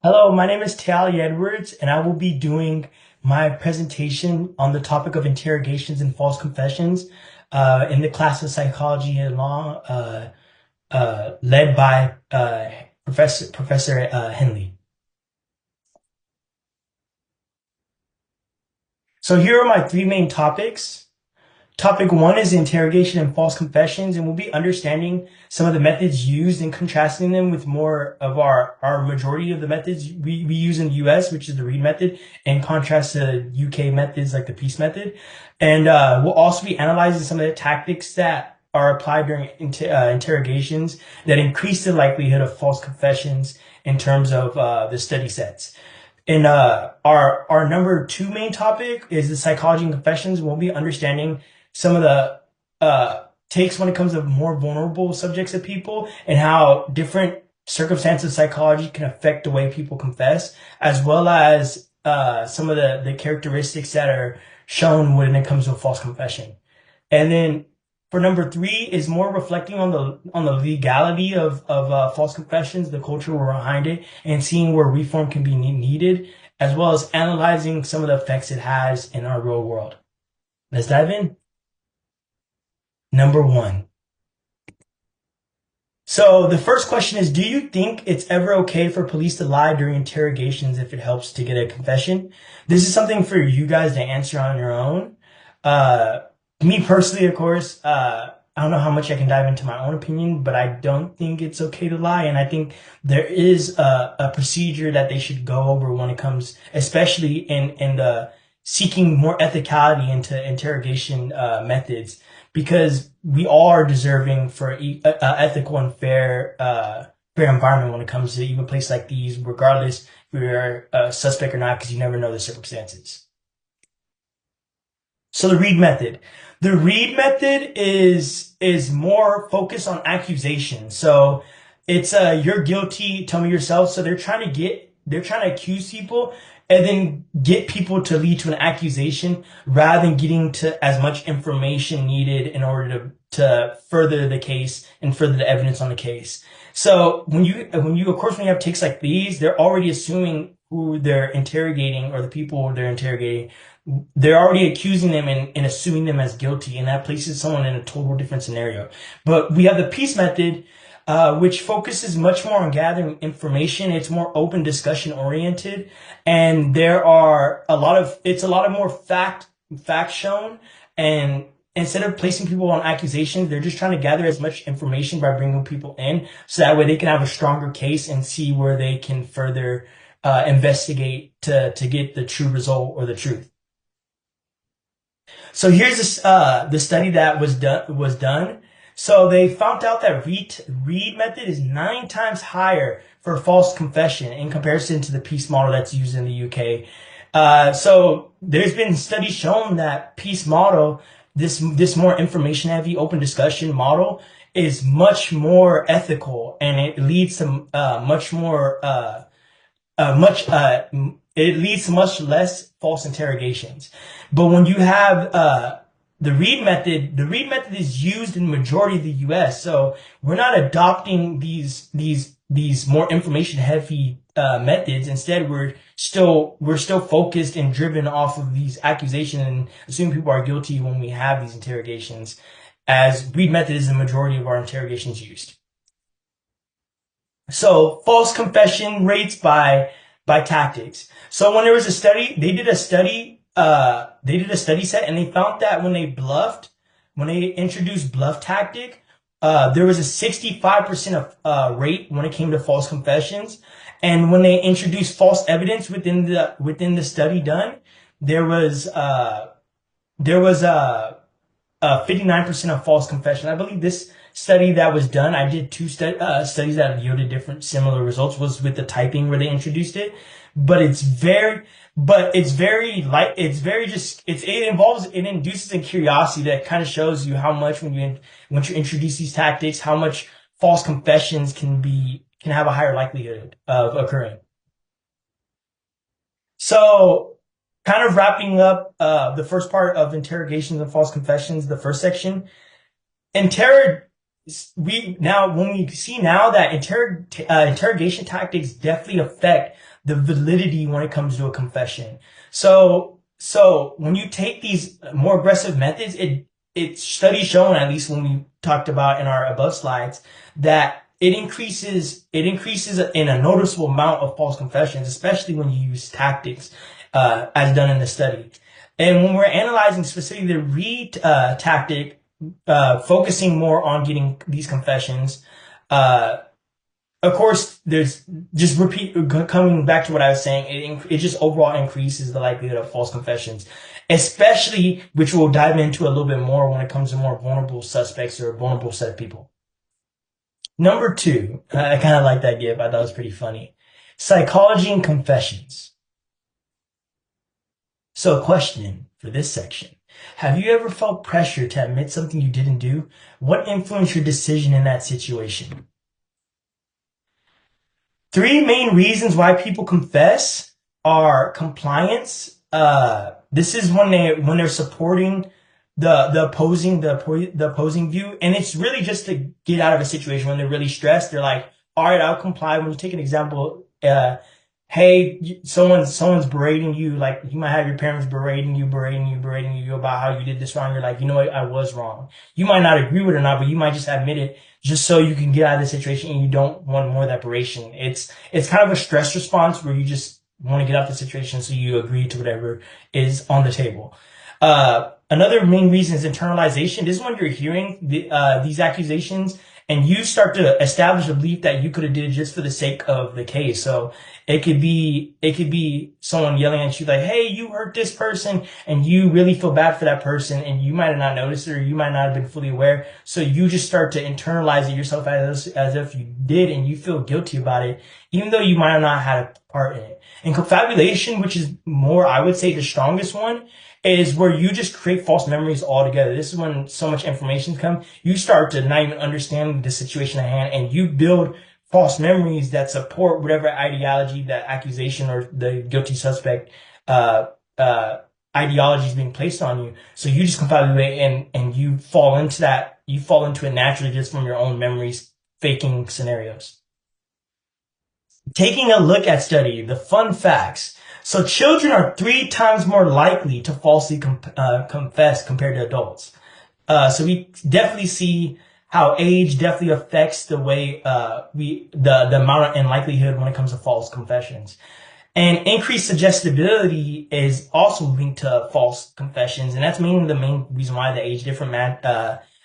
Hello, my name is Tally Edwards, and I will be doing my presentation on the topic of interrogations and false confessions in the class of psychology and law led by Professor Henley. So here are my three main topics. Topic one is interrogation and false confessions, and we'll be understanding some of the methods used and contrasting them with more of our majority of the methods we use in the US, which is the Reed method, in contrast to UK methods like the Peace method. And we'll also be analyzing some of the tactics that are applied during interrogations that increase the likelihood of false confessions in terms of the study sets. And our number two main topic is the psychology and confessions. We'll be understanding some of the takes when it comes to more vulnerable subjects of people and how different circumstances of psychology can affect the way people confess, as well as some of the characteristics that are shown when it comes to a false confession. And then for number three is more reflecting on the legality of false confessions, the culture behind it, and seeing where reform can be needed, as well as analyzing some of the effects it has in our real world. Let's dive in. Number one. So the first question is, do you think it's ever okay for police to lie during interrogations if it helps to get a confession? This is something for you guys to answer on your own. Uh, Me personally, of course, I don't know how much I can dive into my own opinion, but I don't think it's okay to lie. And I think there is a procedure that they should go over when it comes, especially in the seeking more ethicality into interrogation methods, because we are deserving for ethical and fair environment when it comes to even places like these, regardless if you're a suspect or not, because you never know the circumstances. So the Reed method. The Reed method is more focused on accusation. So it's you're guilty, tell me yourself. So they're trying to accuse people and then get people to lead to an accusation rather than getting to as much information needed in order to further the case and further the evidence on the case. So of course when you have takes like these, they're already assuming who they're interrogating or the people they're interrogating, they're already accusing them and assuming them as guilty, and that places someone in a total different scenario. But we have the Peace method, which focuses much more on gathering information. It's more open discussion oriented, and it's a lot of more fact shown. And instead of placing people on accusations, they're just trying to gather as much information by bringing people in, so that way they can have a stronger case and see where they can further investigate to get the true result or the truth. So here's the study that was done. So they found out that Reed method is 9 times higher for false confession in comparison to the Peace model that's used in the UK. So there's been studies shown that Peace model, this more information heavy open discussion model, is much more ethical, and it leads to much it leads to much less false interrogations. But when you have the Reed method is used in the majority of the US. So we're not adopting these more information heavy methods. Instead, we're still focused and driven off of these accusations and assuming people are guilty when we have these interrogations, as Reed method is the majority of our interrogations used. So false confession rates by tactics. So when there was a study, they did a study set, and they found that when they introduced bluff tactic, there was a 65% of rate when it came to false confessions. And when they introduced false evidence within the study done, there was there was 59% of false confession. I believe this study that was done, I did studies that yielded different similar results, was with the typing where they introduced it. But it's very light. It induces a curiosity that kind of shows you how much once you introduce these tactics, how much false confessions can have a higher likelihood of occurring. So kind of wrapping up the first part of interrogations and false confessions, the first section. Interrog we now when we see now that interrogation tactics definitely affect the validity when it comes to a confession. So when you take these more aggressive methods, it's studies shown, at least when we talked about in our above slides, that it increases in a noticeable amount of false confessions, especially when you use tactics, as done in the study. And when we're analyzing specifically the read tactic, focusing more on getting these confessions, uh, of course, there's just coming back to what I was saying. It just overall increases the likelihood of false confessions, especially, which we'll dive into a little bit more when it comes to more vulnerable suspects or a vulnerable set of people. Number two, I kind of like that give. I thought it was pretty funny. Psychology and confessions. So, question for this section. Have you ever felt pressure to admit something you didn't do? What influenced your decision in that situation? Three main reasons why people confess are compliance. This is when they're supporting the opposing view, and it's really just to get out of a situation when they're really stressed. They're like, all right, I'll comply. When you take an example, hey, someone's berating you, like you might have your parents berating you about how you did this wrong. You're like, you know what, I was wrong. You might not agree with it or not, but you might just admit it just so you can get out of the situation and you don't want more of that beration. It's kind of a stress response where you just want to get out of the situation, so you agree to whatever is on the table. Another main reason is internalization. This is when you're hearing these accusations and you start to establish a belief that you could have did it just for the sake of the case. So it could be someone yelling at you like, "Hey, you hurt this person," and you really feel bad for that person, and you might have not noticed it or you might not have been fully aware. So you just start to internalize it yourself as if you did, and you feel guilty about it, even though you might have not had a part in it. And confabulation, which is more, I would say, the strongest one, is where you just create false memories altogether. This is when so much information comes, you start to not even understand the situation at hand, and you build false memories that support whatever ideology that accusation or the guilty suspect uh, uh, ideology is being placed on you. So you just confabulate, and you fall into that. You fall into it naturally just from your own memories, faking scenarios. Taking a look at study, the fun facts. So children are 3 times more likely to falsely confess compared to adults. So we definitely see how age definitely affects the way the amount and likelihood when it comes to false confessions. And increased suggestibility is also linked to false confessions, and that's mainly the main reason why the age difference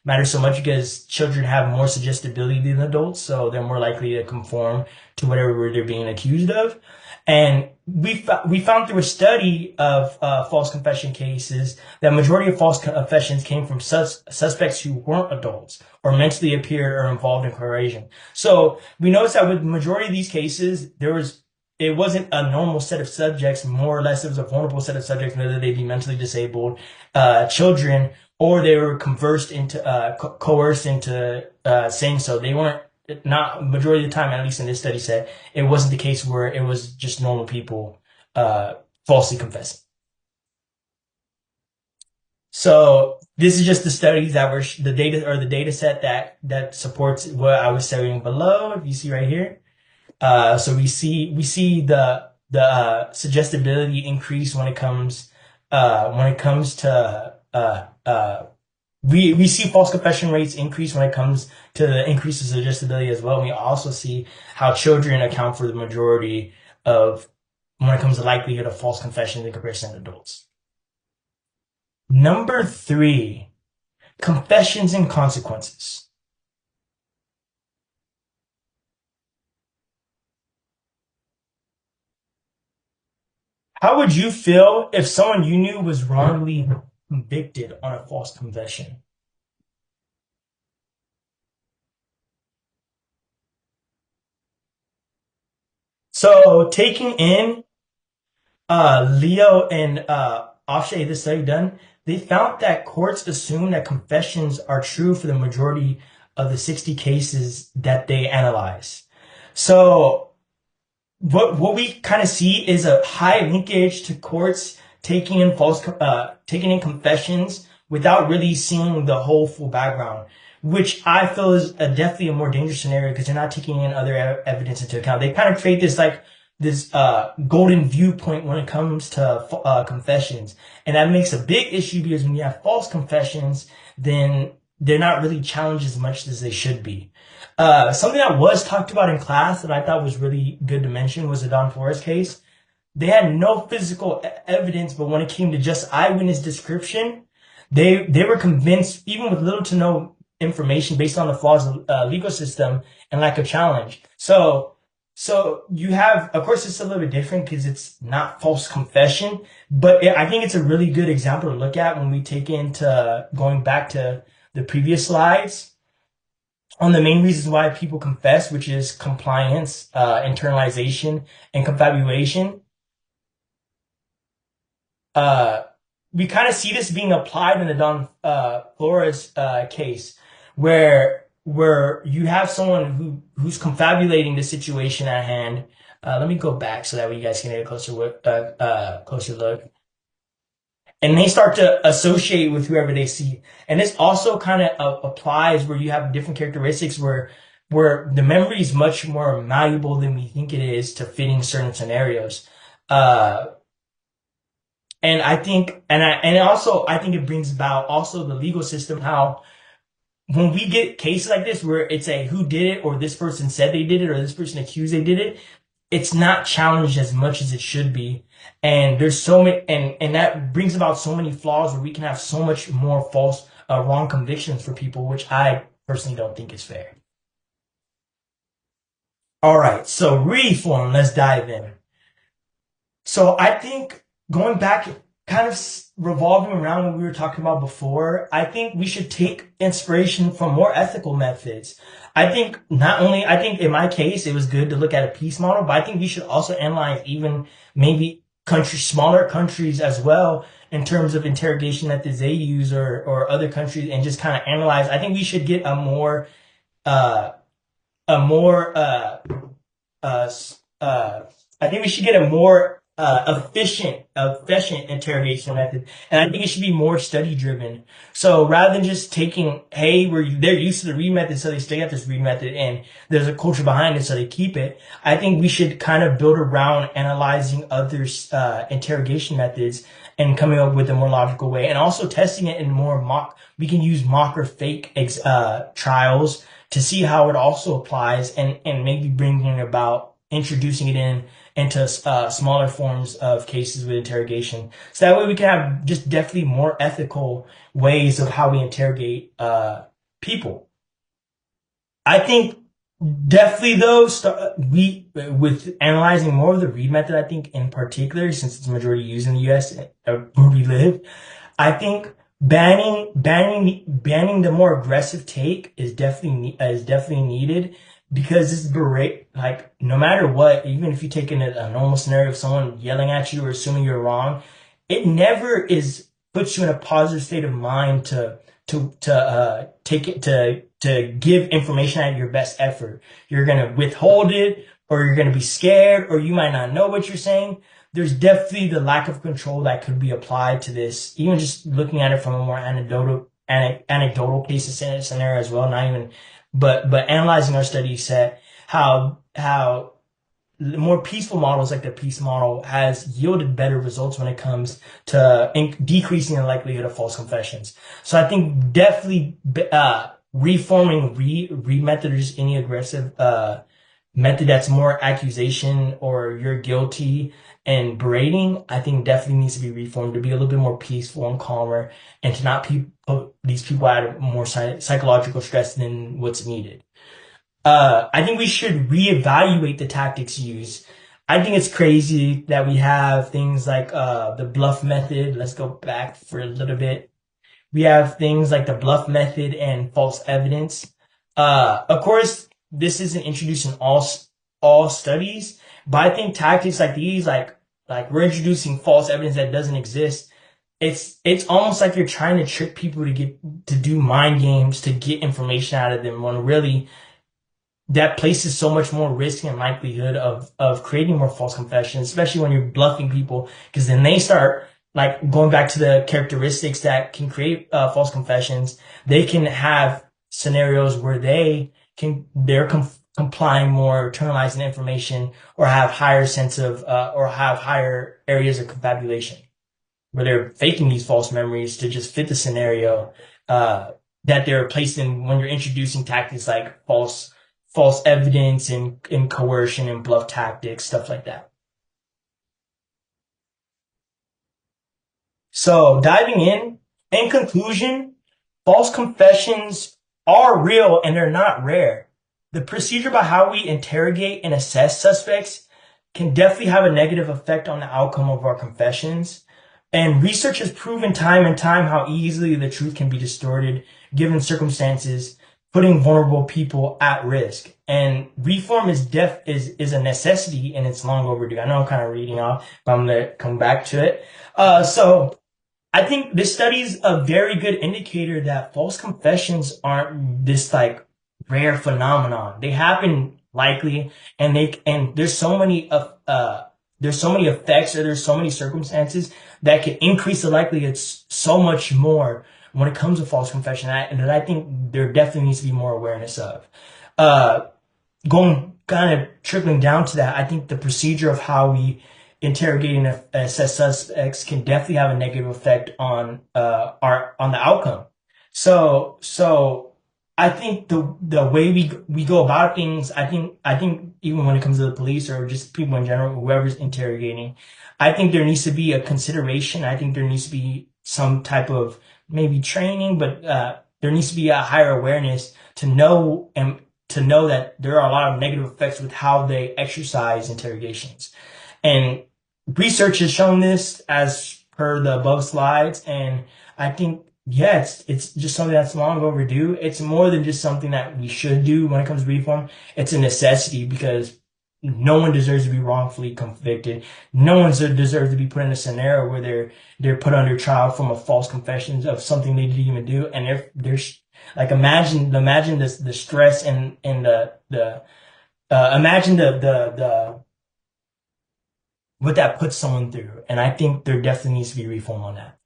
matters so much, because children have more suggestibility than adults, so they're more likely to conform to whatever they're being accused of. And we found through a study of false confession cases that majority of false confessions came from suspects who weren't adults or mentally impaired or involved in coercion. So we noticed that with the majority of these cases, it wasn't a normal set of subjects. More or less, it was a vulnerable set of subjects, whether they be mentally disabled, children, or they were coerced into saying so. They weren't, not majority of the time, at least in this study set, it wasn't the case where it was just normal people falsely confessing. So this is just the studies that were the data, or the data set that supports what I was studying below. If you see right here. So we see the suggestibility increase when it comes to we see false confession rates increase when it comes to the increase of suggestibility as well. And we also see how children account for the majority of when it comes to likelihood of false confessions in comparison to adults. Number 3, confessions and consequences. How would you feel if someone you knew was wrongly convicted on a false confession? So taking in Leo and Akshay, the study done, they found that courts assume that confessions are true for the majority of the 60 cases that they analyze. So what we kind of see is a high linkage to courts taking in confessions without really seeing the whole full background, which I feel is definitely a more dangerous scenario, because they're not taking in other evidence into account. They kind of create golden viewpoint when it comes to confessions, and that makes a big issue because when you have false confessions, then they're not really challenged as much as they should be. Something that was talked about in class that I thought was really good to mention was the Don Flores case. They had no physical evidence, but when it came to just eyewitness description, they were convinced, even with little to no information based on the flaws of the legal system and lack of challenge. So you have, of course, it's a little bit different because it's not false confession, but I think it's a really good example to look at when we take into going back to the previous slides on the main reasons why people confess, which is compliance, internalization, and confabulation. We kind of see this being applied in the Don Flores case, where you have someone who's confabulating the situation at hand. Let me go back so that way you guys can get a closer look. And they start to associate with whoever they see. And this also kind of applies where you have different characteristics where the memory is much more malleable than we think it is to fitting certain scenarios. And I think, and also, I think it brings about also the legal system, how when we get cases like this where it's a who did it, or this person said they did it, or this person accused they did it, it's not challenged as much as it should be. And there's so many, and that brings about so many flaws where we can have so much more false, wrong convictions for people, which I personally don't think is fair. All right, so reform, let's dive in. So I think going back, kind of revolving around what we were talking about before, I think we should take inspiration from more ethical methods. I think in my case, it was good to look at a peace model, but I think we should also analyze even maybe smaller countries as well in terms of interrogation methods they use, or other countries, and just kind of analyze. I think we should get a more, uh, a more, I think we should get a more efficient interrogation method, and I think it should be more study driven. So rather than just taking, hey, they're used to the Reed method, so they stay at this Reed method, and there's a culture behind it, so they keep it. I think we should kind of build around analyzing other interrogation methods and coming up with a more logical way, and also testing it in more mock. We can use mock or fake trials to see how it also applies, and maybe bringing about introducing it into smaller forms of cases with interrogation. So that way we can have just definitely more ethical ways of how we interrogate people. I think definitely though, with analyzing more of the Reed method, I think in particular, since it's majority used in the US, where we live, I think banning the more aggressive take is definitely needed, because this berate, like, no matter what, even if you take in a normal scenario of someone yelling at you or assuming you're wrong, it never puts you in a positive state of mind to give information at your best effort. You're gonna withhold it, or you're gonna be scared, or you might not know what you're saying. There's definitely the lack of control that could be applied to this, even just looking at it from a more anecdotal case scenario as well, not even, but analyzing our study set, how more peaceful models like the peace model has yielded better results when it comes to decreasing the likelihood of false confessions. So I think definitely reforming Reed method, or just any aggressive method that's more accusation or you're guilty and berating, I think definitely needs to be reformed to be a little bit more peaceful and calmer, and to not put these people at more psychological stress than what's needed. I think we should reevaluate the tactics used. I think it's crazy that we have things like the bluff method. Let's go back for a little bit. We have things like the bluff method and false evidence. Of course, this isn't introduced in all studies, but I think tactics like these, like we're introducing false evidence that doesn't exist. It's almost like you're trying to trick people to do mind games to get information out of them, when really that places so much more risk and likelihood of creating more false confessions, especially when you're bluffing people, because then they start, like, going back to the characteristics that can create false confessions. They can have scenarios where they're complying more, internalizing information, or have higher sense of, or have higher areas of confabulation, where they're faking these false memories to just fit the scenario, that they're placed in when you're introducing tactics like false evidence and coercion and bluff tactics, stuff like that. So diving in conclusion, false confessions are real and they're not rare. The procedure by how we interrogate and assess suspects can definitely have a negative effect on the outcome of our confessions. And research has proven time and time how easily the truth can be distorted given circumstances, putting vulnerable people at risk. And reform is a necessity and it's long overdue. I know I'm kind of reading off, but I'm gonna come back to it. So I think this study's a very good indicator that false confessions aren't this like rare phenomenon. They happen likely, and there's so many effects, or there's so many circumstances that can increase the likelihood so much more when it comes to false confession, and that I think there definitely needs to be more awareness of. Uh, Going kind of trickling down to that, I think the procedure of how we interrogate and assess suspects can definitely have a negative effect on on the outcome. So I think the way we go about things, I think even when it comes to the police or just people in general, whoever's interrogating, I think there needs to be a consideration. I think there needs to be some type of maybe training, but there needs to be a higher awareness to know that there are a lot of negative effects with how they exercise interrogations. And research has shown this as per the above slides. And I think, yeah, it's just something that's long overdue. It's more than just something that we should do when it comes to reform. It's a necessity because no one deserves to be wrongfully convicted. No one deserves to be put in a scenario where they're put under trial from a false confession of something they didn't even do. And if there's like imagine this the stress and the imagine the what that puts someone through. And I think there definitely needs to be reform on that.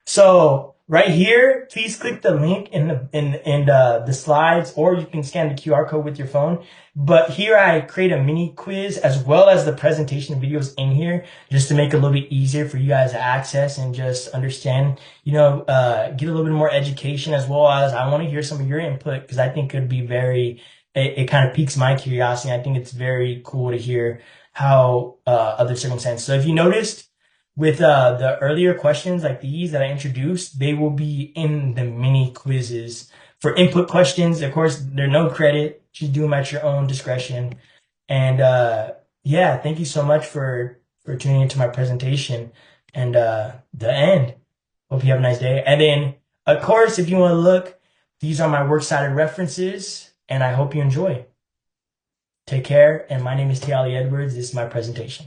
So right here, please click the link in the slides, or you can scan the QR code with your phone. But here I create a mini quiz as well as the presentation videos in here, just to make it a little bit easier for you guys to access and just understand, get a little bit more education, as well as I want to hear some of your input because I think it'd be it kind of piques my curiosity. I think it's very cool to hear how other circumstances. So if you noticed, with the earlier questions like these that I introduced, they will be in the mini quizzes for input questions. Of course, they're no credit. Just do them at your own discretion. And yeah, thank you so much for tuning into my presentation and the end. Hope you have a nice day. And then, of course, if you want to look, these are my works cited references, and I hope you enjoy. Take care, and my name is Tiali Edwards. This is my presentation.